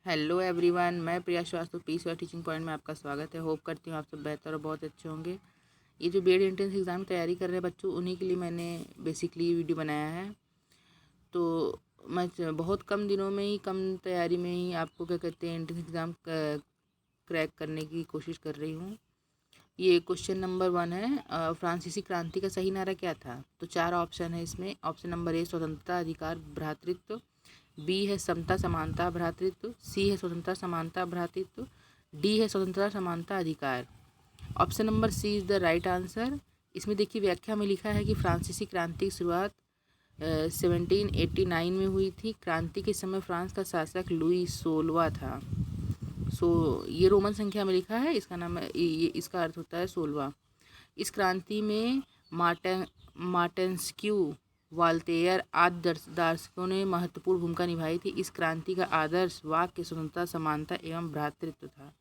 Hello everyone, मैं प्रिया Srivastava piece और teaching point में आपका स्वागत है। होप करती हूँ आप सब बेहतर और बहुत अच्छे होंगे। ये जो बीएड एंट्रेंस एग्ज़ाम की तैयारी कर रहे हैं बच्चों, उन्हीं के लिए मैंने बेसिकली वीडियो बनाया है। तो मैं बहुत कम दिनों में ही, कम तैयारी में ही आपको क्या कहते हैं एंट्रेंस एग्ज़ाम क्रैक करने की कोशिश कर रही हूँ। ये क्वेश्चन नंबर 1 है, फ्रांसीसी क्रांति का सही नारा क्या था? तो 4 ऑप्शन है इसमें। ऑप्शन नंबर ए स्वतंत्रता, अधिकार, भ्रातृत्व। बी है समता, समानता, भ्रातृत्व। सी है स्वतंत्रता, समानता, भ्रातृत्व। डी है स्वतंत्रता, समानता, अधिकार। Option number C is the right answer. इसमें देखिए व्याख्या में लिखा है कि फ्रांसीसी क्रांति की शुरुआत 1789 में हुई थी। क्रांति के समय फ्रांस का शासक लुई 16वां था। ये रोमन संख्या में लिखा है, इसका नाम है, ये इसका अर्थ होता है 16वां। इस क्रांति में मार्टेंस्क्यू, वाल्टेयर आदि दार्शनिकों ने महत्वपूर्ण भूमिका निभाई थी। इस क्रांति का आदर्श वाक्य स्वतंत्रता, समानता एवं भ्रातृत्व था।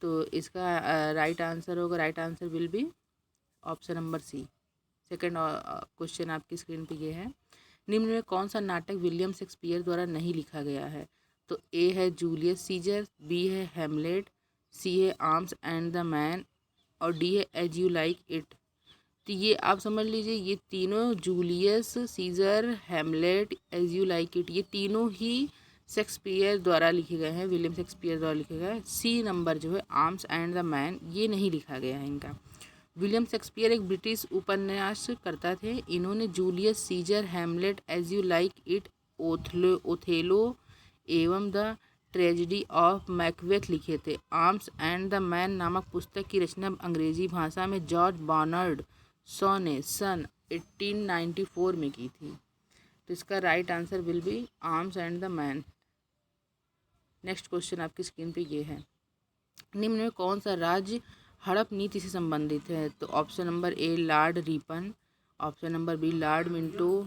तो इसका राइट आंसर होगा, right answer will be option number C. Second question आपकी स्क्रीन पे ये है, निम्न में कौन सा नाटक विलियम शेक्सपियर द्वारा नहीं लिखा गया है? तो ए है जूलियस सीजर, बी है हेमलेट, सी है आर्म्स एंड द मैन और डी है एज यू लाइक इट। तो ये आप समझ लीजिए, ये तीनों Julius Caesar, Hamlet, as you like it, ये तीनों ही शेक्सपियर द्वारा लिखे गए हैं, विलियम शेक्सपियर द्वारा लिखे गए हैं। सी नंबर जो है आर्म्स एंड द मैन, ये नहीं लिखा गया है इनका। विलियम शेक्सपियर एक ब्रिटिश उपन्यासकर्ता थे। इन्होंने Julius Caesar, Hamlet, as you like it, Othello एवं द ट्रेजेडी ऑफ मैकबेथ लिखे थे। आर्म्स एंड द मैन नामक पुस्तक की रचना अंग्रेजी भाषा में जॉर्ज बर्नार्ड शॉ ने सन 1894 में की थी। तो इसका right answer will B arms and the man. Next question आपकी स्क्रीन पे ये है, निम्न में कौन सा राज्य हड़प नीति से संबंधित है? तो option number A Lord Ripon, option number B Lord Minto,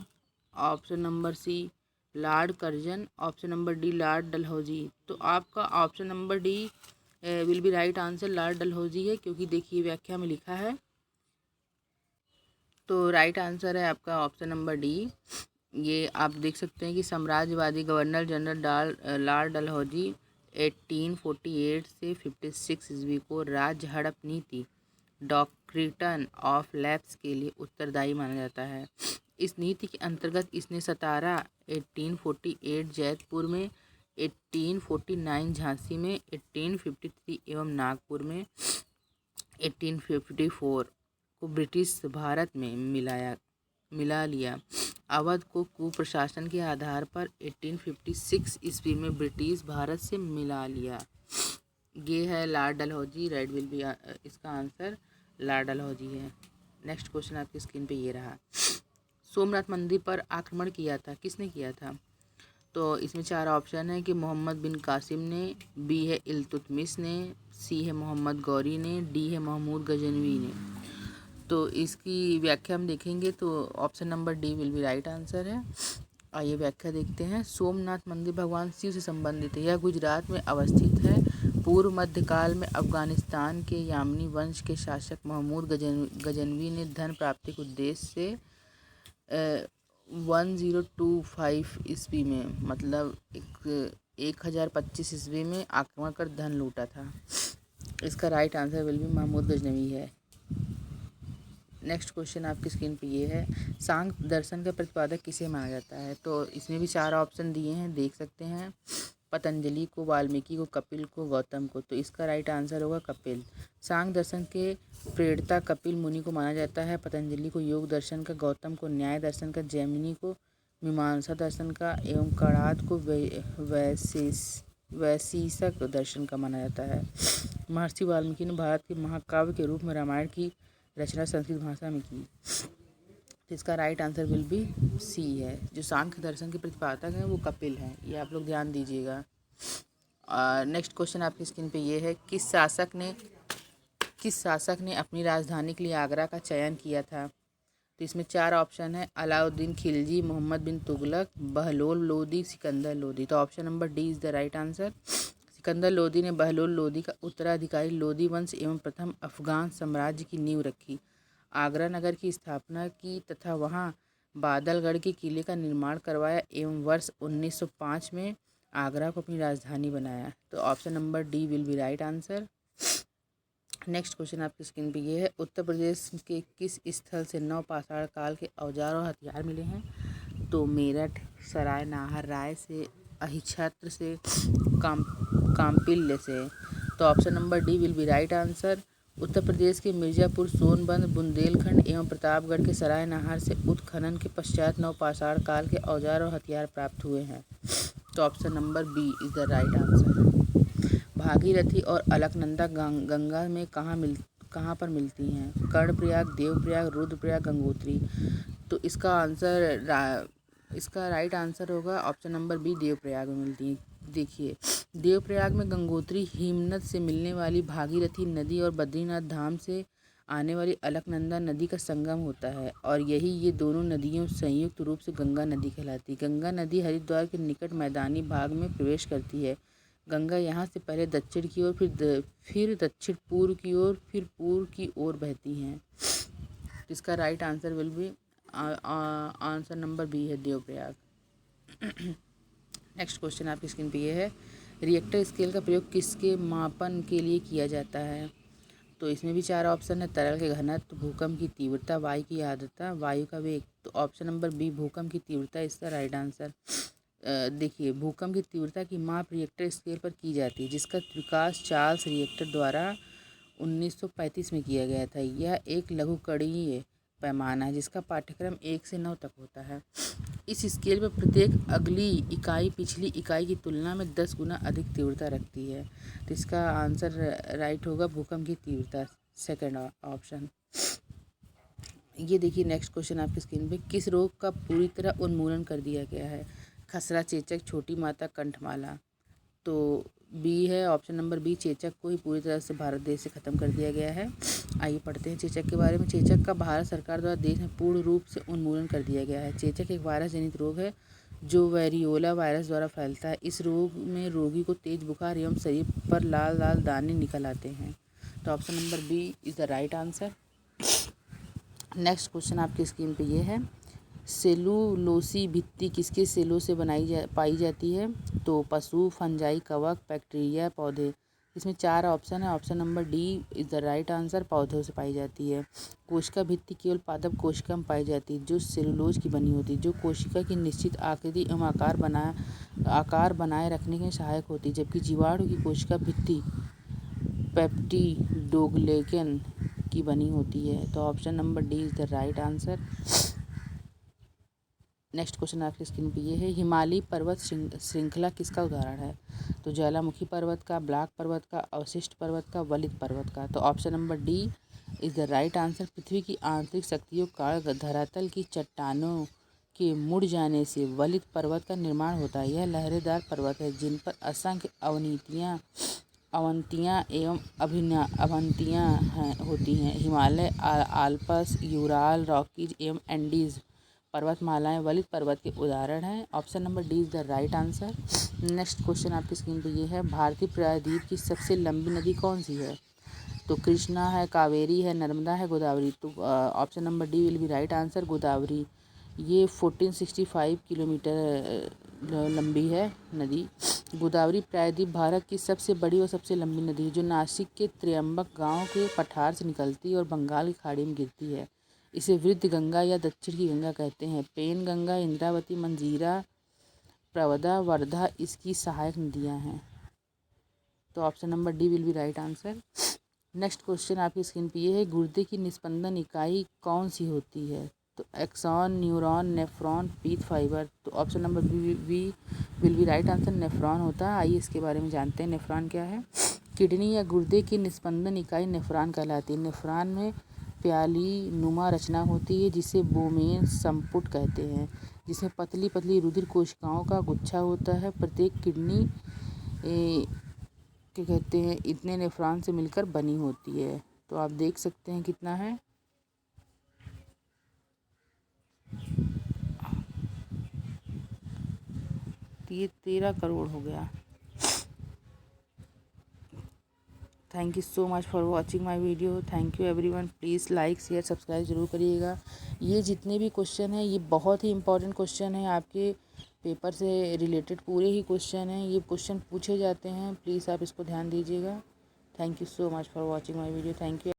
option number C Lord Curzon, option number D Lord Dalhousie. तो आपका option number D will be right answer, Lord Dalhousie है, क्योंकि देखिए व्याख्या में लिखा है। तो राइट आंसर है आपका ऑप्शन नंबर डी। ये आप देख सकते हैं कि साम्राज्यवादी गवर्नर जनरल लॉर्ड डलहौजी 1848 से 56 ईस्वी को राज्य हड़प नीति डॉक्ट्रिन ऑफ लैप्स के लिए उत्तरदायी माना जाता है। इस नीति के अंतर्गत इसने 17 1848 जयपुर में, 1849 झांसी में, 1853 एवं नागपुर में, 1854 को ब्रिटिश भारत में मिला लिया। अवध को कुप्रशासन के आधार पर 1856 ईस्वी में ब्रिटिश भारत से मिला लिया। ये है Lord Dalhousie, red will be इसका आंसर लॉर्ड डलहौजी है। नेक्स्ट क्वेश्चन आपकी स्क्रीन पे ये रहा, सोमनाथ मंदिर पर आक्रमण किया था, किसने किया था? तो इसमें 4 ऑप्शन है कि मोहम्मद बिन कासिम ने, बी है इल्तुतमिश ने, सी है मोहम्मद गौरी ने, डी है महमूद गजनवी ने। तो इसकी व्याख्या हम देखेंगे तो option number D will be right answer है। आइए व्याख्या देखते हैं। सोमनाथ मंदिर भगवान शिव से संबंधित है। यह गुजरात में अवस्थित है। पूर्व मध्यकाल में अफगानिस्तान के यामनी वंश के शासक महमूद गजनवी ने धन प्राप्ति के उद्देश्य से 1025 ईस्वी में, मतलब 1025 ईस्वी में आक्रमण कर धन लूटा था। इसका right answer will be Mahmud Ghaznavi है। नेक्स्ट क्वेश्चन आपकी स्क्रीन पे ये है, सांख्य दर्शन का प्रतिपादक किसे माना जाता है? तो इसमें भी 4 ऑप्शन दिए हैं, देख सकते हैं। पतंजलि को, वाल्मीकि को, कपिल को, गौतम को। तो इसका राइट आंसर होगा कपिल। सांख्य दर्शन के प्रेरता कपिल मुनि को माना जाता है। पतंजलि को योग दर्शन का, गौतम को न्याय दर्शन का, जैमिनी को मीमांसा दर्शन का एवं कणाद को वैशेषिक दर्शन का माना जाता है। महर्षि वाल्मीकि ने भारत के महाकाव्य के रूप में रामायण की रचना संस्कृत भाषा में की। तो इसका right answer will be C है। जो सांख्य दर्शन के प्रतिपादक हैं वो कपिल हैं, ये आप लोग ध्यान दीजिएगा। नेक्स्ट क्वेश्चन आपकी स्क्रीन पे ये है, किस शासक ने अपनी राजधानी के लिए आगरा का चयन किया था? तो इसमें 4 ऑप्शन है, अलाउद्दीन खिलजी, मोहम्मद बिन तुगलक, बहलोल लोदी, सिकंदर लोदी। तो option number D is the right answer. Sikandar Lodi ने बहलोल लोदी का उत्तराधिकारी लोदी वंश एवं प्रथम अफगान साम्राज्य की नींव रखी, आगरा नगर की स्थापना की तथा वहां बादलगढ़ के किले का निर्माण करवाया एवं वर्ष 1905 में आगरा को अपनी राजधानी बनाया। तो option number D will be right answer. Next question आपकी स्क्रीन पे ये है, उत्तर प्रदेश के किस स्थल से नवपाषाण काल के औजार और हथियार मिले हैं? तो मेरठ, सराय नाहर राय से, अहिच्छत्र से, काम्पिल्य से। तो option number D will be right answer. Uttar Pradesh के मिर्जापुर, सोनभद्र, बुंदेलखंड एवं प्रतापगढ़ के सराय नाहर से उत्खनन के पश्चात नवपाषाण काल के औजार और हथियार प्राप्त हुए हैं। तो option number B is the right answer. Bhagirathi और अलकनंदा गंगा में कहाँ पर मिलती हैं? कर्णप्रयाग, देवप्रयाग, रुद्रप्रयाग, गंगोत्री। तो इसका राइट आंसर होगा ऑप्शन नंबर बी, देवप्रयाग में मिलती हैं। देखिए, देवप्रयाग में गंगोत्री हिमनद से मिलने वाली भागीरथी नदी और बद्रीनाथ धाम से आने वाली अलकनंदा नदी का संगम होता है और ये दोनों नदियों संयुक्त रूप से गंगा नदी कहलाती है। गंगा नदी हरिद्वार के निकट मैदानी भाग में प्रवेश करती है। गंगा यहाँ से पहले दक्षिण की ओर, फिर दक्षिण पूर्व की ओर, फिर पूर्व की ओर बहती हैं। इसका right answer will be answer number B है, देवप्रयाग। नेक्स्ट क्वेश्चन आपकी स्क्रीन पे ये है, रिएक्टर स्केल का प्रयोग किसके मापन के लिए किया जाता है? तो इसमें भी 4 ऑप्शन है, तरल के घनत्व, भूकंप की तीव्रता, वायु की आर्द्रता, वायु का वेग। तो ऑप्शन नंबर बी, भूकंप की तीव्रता, इसका राइट आंसर। देखिए, भूकंप की तीव्रता की माप रिएक्टर स्केल पर की जाती है, जिसका विकास चार्ल्स रिएक्टर द्वारा 1935 में किया गया था। यह एक लघुकणीय पैमाना है जिसका पाठ्यक्रम 1 से 9 तक होता है। इस स्केल पर प्रत्येक अगली इकाई पिछली इकाई की तुलना में 10 गुना अधिक तीव्रता रखती है। तो इसका आंसर राइट होगा, भूकंप की तीव्रता, सेकंड ऑप्शन। ये देखिए, नेक्स्ट क्वेश्चन आपकी स्क्रीन पे, किस रोग का पूरी तरह उन्मूलन कर दिया गया है? खसरा, चेचक, छोटी माता, कंठमाला। तो बी है ऑप्शन नंबर बी, चेचक को ही पूरी तरह से भारत देश से ख़त्म कर दिया गया है। आइए पढ़ते हैं चेचक के बारे में। चेचक का भारत सरकार द्वारा देश में पूर्ण रूप से उन्मूलन कर दिया गया है। चेचक एक वायरस जनित रोग है जो वेरियोला वायरस द्वारा फैलता है। इस रोग में रोगी को तेज बुखार एवं शरीर पर लाल लाल दाने निकल आते हैं। तो option number B is the right answer. Next question आपकी स्क्रीन पे ये है, सेलुलोसी भित्ति किसके सेलों से पाई जाती है? तो पशु, फंजाई, कवक, बैक्टीरिया, पौधे। इसमें 4 ऑप्शन है, option number D is the right answer, पौधों से पाई जाती है। कोशिका भित्ति केवल पादप कोशिका में पाई जाती है जो सेलुलोज की बनी होती है, जो कोशिका की निश्चित आकृति एवं आकार बनाए रखने में सहायक होती है, जबकि जीवाणु की कोशिका भित्ति पेप्टिडोग्लाइकन की बनी होती है। तो option number D is the right answer. Next question आपकी स्क्रीन पे ये है, हिमालयी पर्वत श्रृंखला किसका उदाहरण है? तो ज्वालामुखी पर्वत का, ब्लैक पर्वत का, अवशिष्ट पर्वत का, वलित पर्वत का। तो option number D is the right answer. पृथ्वी की आंतरिक शक्तियों कारण धरातल की चट्टानों के मुड़ जाने से वलित पर्वत का निर्माण होता है। यह लहरेदार पर्वत है जिन पर असंख्य अवंतियाँ एवं अवंतियाँ होती हैं। हिमालय, आल्प्स, यूराल, रॉकीज एवं एंडीज पर्वतमालाएं वलित पर्वत के उदाहरण हैं। Option number D is the right answer. Next question आपकी स्क्रीन पे ये है, भारतीय प्रायद्वीप की सबसे लंबी नदी कौन सी है? तो कृष्णा है, कावेरी है, नर्मदा है, गोदावरी। तो option number D will be right answer, Godavari. ये 1465 किलोमीटर लंबी है नदी। गोदावरी प्रायद्वीप भारत की सबसे बड़ी और सबसे लंबी नदी है जो नासिक के त्र्यंबक गांव के पठार से निकलती है और बंगाल की खाड़ी में गिरती है। इसे वृद्ध गंगा या दक्षिण की गंगा कहते हैं। पेन गंगा, इंद्रावती, मंजीरा, प्रवदा, वर्धा इसकी सहायक नदियां हैं। तो option number D will be right answer. Next question आपकी स्क्रीन पे ये है, गुर्दे की निस्पंदन इकाई कौन सी होती है? तो एक्सॉन, न्यूरॉन, नेफ्रॉन, पीत फाइबर। तो option number B will be right answer, nephron होता है। आइए इसके बारे में जानते हैं, नेफ्रॉन क्या है। किडनी या गुर्दे की निस्पंदन इकाई नेफ्रॉन कहलाती है। नेफ्रॉन में प्याली नुमा रचना होती है जिसे बोमेन संपुट कहते हैं, जिसमें पतली पतली रुधिर कोशिकाओं का गुच्छा होता है। प्रत्येक किडनी क्या कहते हैं, इतने नेफ्रॉन से मिलकर बनी होती है। तो आप देख सकते हैं कितना है, ये 13 करोड़ हो गया। Thank you so much for watching my video. Thank you everyone. Please like share subscribe ज़रूर करिएगा। ये जितने भी क्वेश्चन हैं ये बहुत ही इंपॉर्टेंट क्वेश्चन है आपके पेपर से रिलेटेड पूरे ही क्वेश्चन हैं, ये क्वेश्चन पूछे जाते हैं, प्लीज़ आप इसको ध्यान दीजिएगा। Thank you so much for watching my video. Thank you.